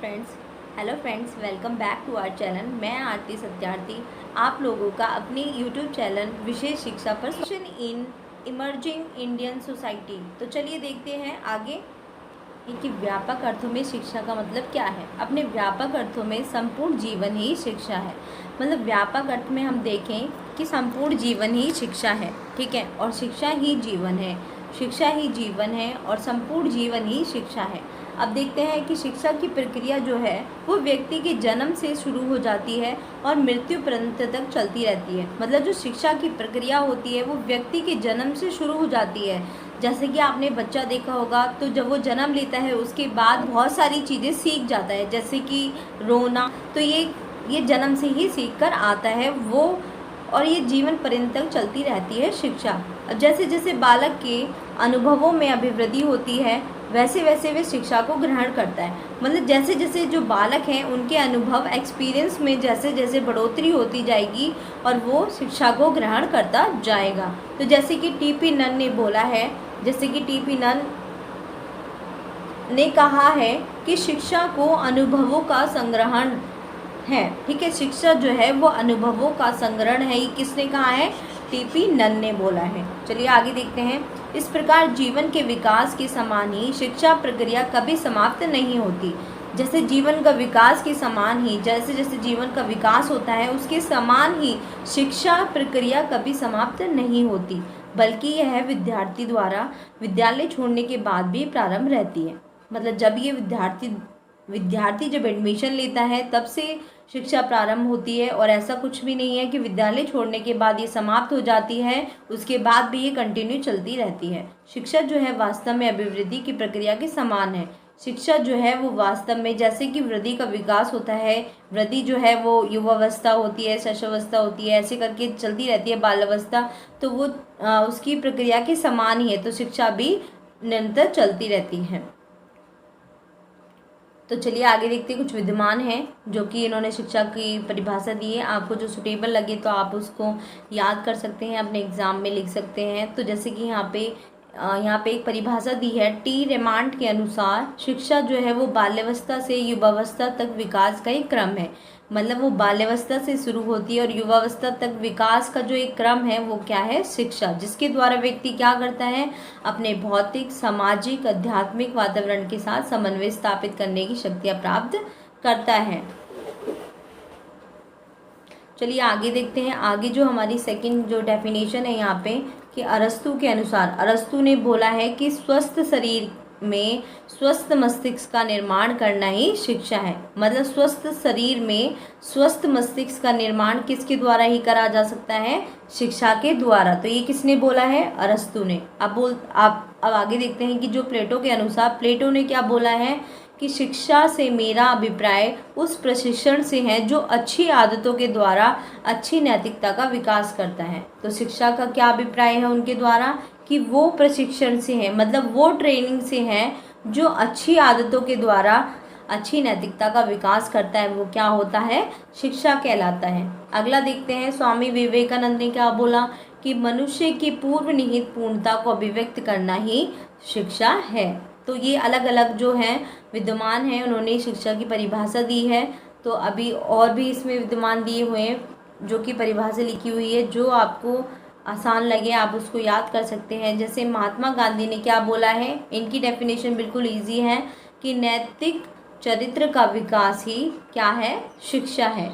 Hello friends, welcome back to our channel. मैं आरती सत्यार्थी आप लोगों का अपने यूट्यूब चैनल विशेष शिक्षा पर session in emerging Indian society. तो चलिए देखते हैं आगे कि व्यापक अर्थों में शिक्षा का मतलब क्या है। अपने व्यापक अर्थों में संपूर्ण जीवन ही शिक्षा है। मतलब व्यापक अर्थ में हम देखें कि संपूर्ण जीवन ही शिक्षा है, ठीक है, और शिक्षा ही जीवन है। शिक्षा ही जीवन है और संपूर्ण जीवन ही शिक्षा है। अब देखते हैं कि शिक्षा की प्रक्रिया जो है वो व्यक्ति के जन्म से शुरू हो जाती है और मृत्यु पर्यंत तक चलती रहती है। मतलब जो शिक्षा की प्रक्रिया होती है वो व्यक्ति के जन्म से शुरू हो जाती है। जैसे कि आपने बच्चा देखा होगा, तो जब वो जन्म लेता है उसके बाद बहुत सारी चीज़ें सीख जाता है, जैसे कि रोना, तो ये जन्म से ही सीख कर आता है वो, और ये जीवन पर्यंत तक चलती रहती है शिक्षा। अब जैसे जैसे बालक के अनुभवों में अभिवृद्धि होती है वैसे वैसे वे शिक्षा को ग्रहण करता है। मतलब जैसे जैसे जो बालक हैं उनके अनुभव एक्सपीरियंस में जैसे जैसे बढ़ोतरी होती जाएगी और वो शिक्षा को ग्रहण करता जाएगा। तो जैसे कि टीपी नन ने बोला है, जैसे कि टीपी नन ने कहा है कि शिक्षा को अनुभवों का संग्रहण है, ठीक है। शिक्षा जो है वो अनुभवों का संग्रहण है। ये किसने कहा है? टीपी नन ने बोला है। चलिए आगे देखते हैं। इस प्रकार जीवन के विकास के समान ही शिक्षा प्रक्रिया कभी समाप्त नहीं होती। जैसे जीवन का विकास के समान ही, जैसे जैसे जीवन का विकास होता है उसके समान ही शिक्षा प्रक्रिया कभी समाप्त नहीं होती, बल्कि यह विद्यार्थी द्वारा विद्यालय छोड़ने के बाद भी प्रारंभ रहती है। मतलब जब ये विद्यार्थी जब एडमिशन लेता है तब से शिक्षा प्रारंभ होती है, और ऐसा कुछ भी नहीं है कि विद्यालय छोड़ने के बाद ये समाप्त हो जाती है, उसके बाद भी ये कंटिन्यू चलती रहती है। शिक्षा जो है वास्तव में अभिवृद्धि की प्रक्रिया के समान है। शिक्षा जो है वो वास्तव में, जैसे कि वृद्धि का विकास होता है, वृद्धि जो है वो युवावस्था होती है, शैशवावस्था होती है, ऐसे करके चलती रहती है बाल्यावस्था, तो वो उसकी प्रक्रिया के समान ही है। तो शिक्षा भी निरंतर चलती रहती है। तो चलिए आगे देखते हैं। कुछ विद्यमान हैं जो कि इन्होंने शिक्षा की परिभाषा दी है। आपको जो सुटेबल लगे तो आप उसको याद कर सकते हैं, अपने एग्जाम में लिख सकते हैं। तो जैसे कि यहाँ पे एक परिभाषा दी है। टी रेमांड के अनुसार शिक्षा जो है वो बाल्यावस्था से युवावस्था तक विकास का एक क्रम है। मतलब वो बाल्यावस्था से शुरू होती है और युवावस्था तक विकास का जो एक क्रम है वो क्या है? शिक्षा, जिसके द्वारा व्यक्ति क्या करता है? अपने भौतिक, सामाजिक, आध्यात्मिक वातावरण के साथ समन्वय स्थापित करने की शक्तियाँ प्राप्त करता है। चलिए आगे देखते हैं। आगे जो हमारी सेकंड जो डेफिनेशन है यहाँ पे, कि अरस्तु के अनुसार, अरस्तु ने बोला है कि स्वस्थ शरीर में स्वस्थ मस्तिष्क का निर्माण करना ही शिक्षा है। मतलब स्वस्थ शरीर में स्वस्थ मस्तिष्क का निर्माण किसके द्वारा ही करा जा सकता है? शिक्षा के द्वारा। तो ये किसने बोला है? अरस्तु ने। अब आगे देखते हैं कि जो प्लेटो के अनुसार, प्लेटो ने क्या बोला है कि शिक्षा से मेरा अभिप्राय उस प्रशिक्षण से है जो अच्छी आदतों के द्वारा अच्छी नैतिकता का विकास करता है। तो शिक्षा का क्या अभिप्राय है उनके द्वारा? कि वो प्रशिक्षण से है, मतलब वो ट्रेनिंग से है जो अच्छी आदतों के द्वारा अच्छी नैतिकता का विकास करता है। वो क्या होता है? शिक्षा कहलाता है। अगला देखते हैं। स्वामी विवेकानंद ने क्या बोला? कि मनुष्य की पूर्व निहित पूर्णता को अभिव्यक्त करना ही शिक्षा है। तो ये अलग अलग जो हैं विद्यमान हैं, उन्होंने शिक्षा की परिभाषा दी है। तो अभी और भी इसमें विद्यमान दिए हुए हैं जो कि परिभाषा लिखी हुई है, जो आपको आसान लगे आप उसको याद कर सकते हैं। जैसे महात्मा गांधी ने क्या बोला है, इनकी डेफिनेशन बिल्कुल ईजी है कि नैतिक चरित्र का विकास ही क्या है? शिक्षा है।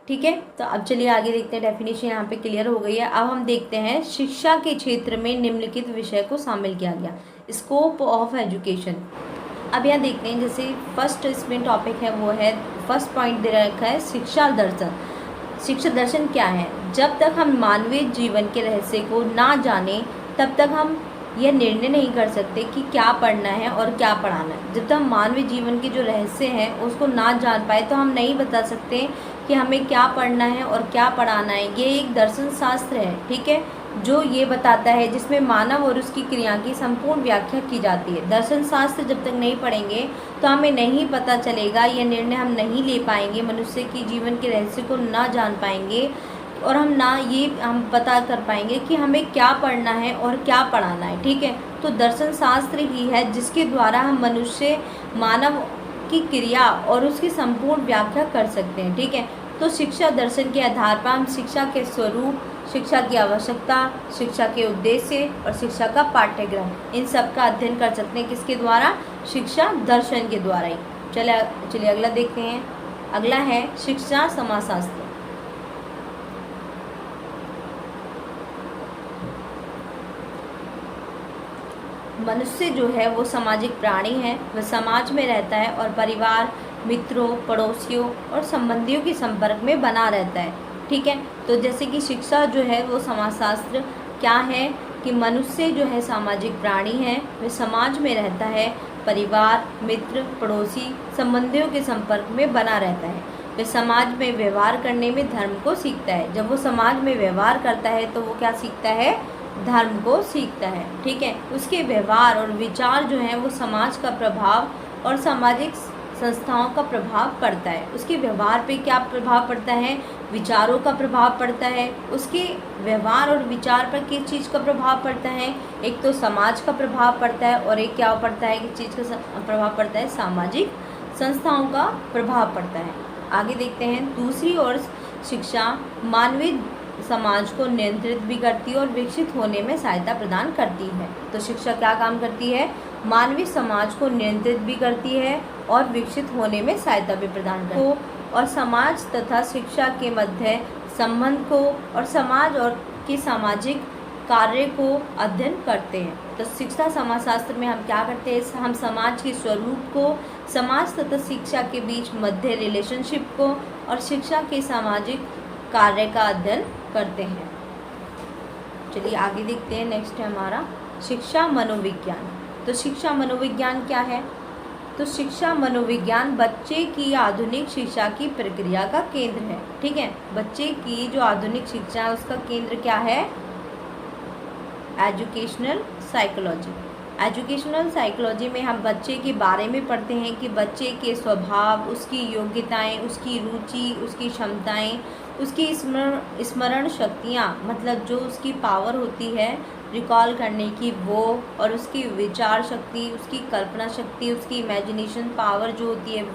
ठीक है, तो अब चलिए आगे देखते हैं। डेफिनेशन यहाँ पे क्लियर हो गई है। अब हम देखते हैं शिक्षा के क्षेत्र में निम्नलिखित विषय को शामिल किया गया। Scope of education. अब यहाँ देखते हैं, जैसे फर्स्ट इसमें टॉपिक है वो है, फर्स्ट पॉइंट दे रखा है शिक्षा दर्शन। शिक्षा दर्शन क्या है? जब तक हम मानवीय जीवन के रहस्य को ना जाने तब तक हम यह निर्णय नहीं कर सकते कि क्या पढ़ना है और क्या पढ़ाना है। जब तक हम मानवीय जीवन के जो रहस्य हैं उसको ना जान पाए तो हम नहीं बता सकते कि हमें क्या पढ़ना है और क्या पढ़ाना है। ये एक दर्शन शास्त्र है, ठीक है, जो ये बताता है, जिसमें मानव और उसकी क्रिया की संपूर्ण व्याख्या की जाती है। दर्शन शास्त्र जब तक नहीं पढ़ेंगे तो हमें नहीं पता चलेगा, यह निर्णय हम नहीं ले पाएंगे, मनुष्य की जीवन के रहस्य को ना जान पाएंगे, और हम पता कर पाएंगे कि हमें क्या पढ़ना है और क्या पढ़ाना है। ठीक है, तो दर्शन शास्त्र ही है जिसके द्वारा हम मनुष्य मानव की क्रिया और उसकी संपूर्ण व्याख्या कर सकते हैं। ठीक है, तो शिक्षा दर्शन के आधार पर हम शिक्षा के स्वरूप, शिक्षा की आवश्यकता, शिक्षा के उद्देश्य और शिक्षा का पाठ्यक्रम, इन सब का अध्ययन कर सकते हैं। किसके द्वारा? शिक्षा दर्शन के द्वारा ही। चलिए अगला देखते हैं। अगला है शिक्षा समाजशास्त्र। मनुष्य जो है वो सामाजिक प्राणी है, वह समाज में रहता है और परिवार, मित्रों, पड़ोसियों और संबंधियों के संपर्क में बना रहता है। ठीक है, तो जैसे कि शिक्षा जो है वो समाजशास्त्र क्या है कि मनुष्य जो है सामाजिक प्राणी है, वह समाज में रहता है, परिवार, मित्र, पड़ोसी, संबंधियों के संपर्क में बना रहता है। वह समाज में व्यवहार करने में धर्म को सीखता है। जब वो समाज में व्यवहार करता है तो वो क्या सीखता है? धर्म को सीखता है। ठीक है, उसके व्यवहार और विचार जो हैं वो समाज का प्रभाव और सामाजिक संस्थाओं का प्रभाव पड़ता है। उसके व्यवहार पे क्या प्रभाव पड़ता है? विचारों का प्रभाव पड़ता है। उसके व्यवहार और विचार पर किस चीज़ का प्रभाव पड़ता है? एक तो समाज का प्रभाव पड़ता है और एक क्या पड़ता है, किस चीज़ का प्रभाव पड़ता है? सामाजिक संस्थाओं का प्रभाव पड़ता है। आगे देखते हैं। दूसरी ओर शिक्षा मानवीय समाज को नियंत्रित भी करती है और विकसित होने में सहायता प्रदान करती है। तो शिक्षा क्या काम करती है? मानवीय समाज को नियंत्रित भी करती है और विकसित होने में सहायता भी प्रदान करती है। और समाज तथा शिक्षा के मध्य संबंध को और समाज और के सामाजिक कार्य को अध्ययन करते हैं। तो शिक्षा समाजशास्त्र में हम क्या करते हैं? हम समाज के स्वरूप को, समाज तथा शिक्षा के बीच मध्य रिलेशनशिप को और शिक्षा के सामाजिक कार्य का अध्ययन करते हैं। चलिए आगे देखते हैं। नेक्स्ट है हमारा शिक्षा मनोविज्ञान। तो शिक्षा मनोविज्ञान क्या है? तो शिक्षा मनोविज्ञान बच्चे की आधुनिक शिक्षा की प्रक्रिया का केंद्र है। ठीक है, बच्चे की जो आधुनिक शिक्षा है उसका केंद्र क्या है? Educational psychology. एजुकेशनल साइकोलॉजी में हम बच्चे के बारे में पढ़ते हैं कि बच्चे के स्वभाव, उसकी योग्यताएं, उसकी रुचि, उसकी क्षमताएं, उसकी स्मरण शक्तियाँ, मतलब जो उसकी पावर होती है रिकॉल करने की वो, और उसकी विचार शक्ति, उसकी कल्पना शक्ति, उसकी इमेजिनेशन पावर जो होती है,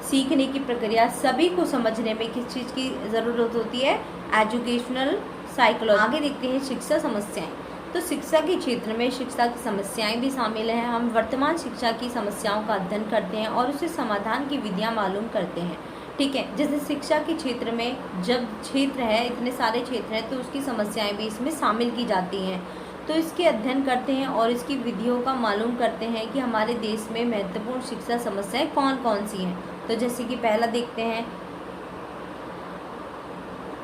सीखने की प्रक्रिया, सभी को समझने में किस चीज़ की ज़रूरत होती है? Educational psychology. आगे देखते हैं शिक्षा समस्याएं। तो शिक्षा के क्षेत्र में शिक्षा की समस्याएं भी शामिल हैं। हम वर्तमान शिक्षा की समस्याओं का अध्ययन करते हैं और उससे समाधान की विधियां मालूम करते हैं। ठीक है, जैसे शिक्षा के क्षेत्र में जब क्षेत्र है, इतने सारे क्षेत्र हैं, तो उसकी समस्याएं भी इसमें शामिल की जाती हैं। तो इसके अध्ययन करते हैं और इसकी विधियों का मालूम करते हैं कि हमारे देश में महत्वपूर्ण शिक्षा समस्याएं कौन कौन सी हैं। तो जैसे कि पहला देखते हैं,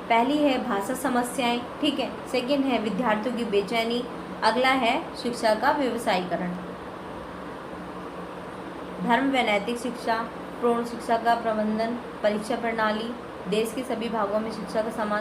पहली है भाषा समस्याएं। ठीक है, सेकंड है विद्यार्थियों की बेचैनी, अगला है शिक्षा का व्यवसायीकरण, धर्म व नैतिक शिक्षा, पूर्ण शिक्षा का प्रबंधन, परीक्षा प्रणाली, देश के सभी भागों में शिक्षा का समान